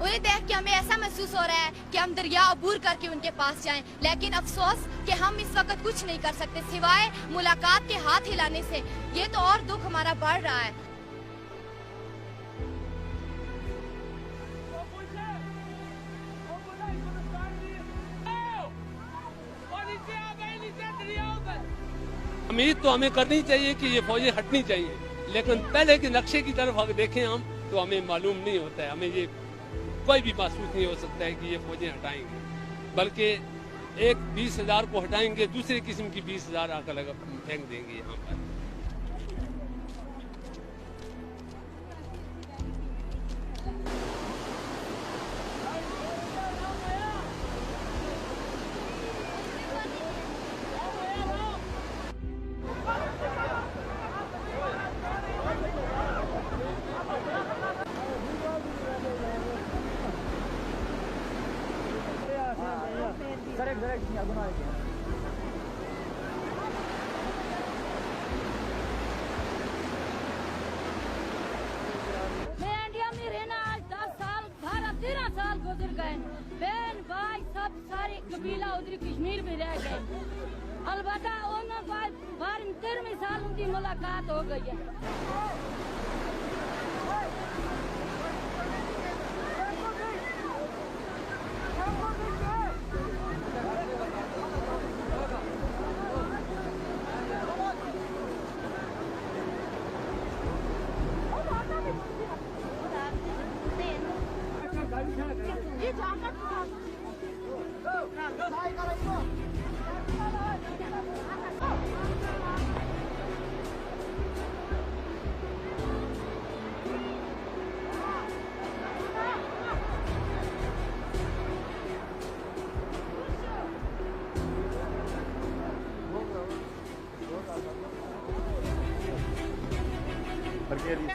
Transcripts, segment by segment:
उन्हें देख के हमें ऐसा महसूस हो रहा है कि हम दरिया अबूर करके उनके पास जाएं, लेकिन अफसोस कि हम इस वक्त कुछ नहीं कर सकते सिवाय मुलाकात के हाथ हिलाने से। ये तो और दुख हमारा बढ़ रहा है। उम्मीद तो हमें करनी चाहिए कि ये फौजें हटनी चाहिए, लेकिन पहले के नक्शे की तरफ अगर देखें हम तो हमें मालूम नहीं होता है, हमें ये कोई भी महसूस नहीं हो सकता है कि ये फौजें हटाएंगे, बल्कि एक 20,000 को हटाएंगे, दूसरे किस्म की 20,000 आकर लगा फेंक देंगे यहाँ पर। मैं इंडिया में रहना आज 10 साल 12-13 साल गुजर गए। बहन भाई सब सारे कबीला उधर कश्मीर में रह गए। अलबत्ता उन्होंने 12-13 साल उनकी मुलाकात हो गई है।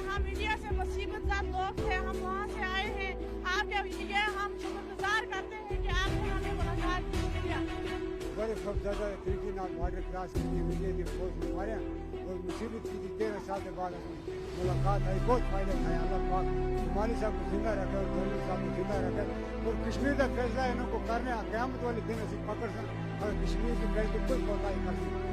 हम इंडिया से मुसीबत लोग थे, हम वहाँ से आए हैं। आपके ये हम शुक्रगुजार करते हैं कि आपने हमें मुलाकात किया। बड़े सब ज़्यादा तरीके नाल बॉर्डर क्रॉस करके इंडिया की फौज में मारे और मुसीबत की 13 साल के बाद मुलाकात आई, बहुत फायदा उठाया। अल्लाह पाक माली साहब को जिंदा रखे और धोनी साहब को जिंदा रखे और कश्मीर का फैसला इनको करने क़यामत वाले दिन से पकड़ और कश्मीर के फैसले कोई कोताही कर सकते।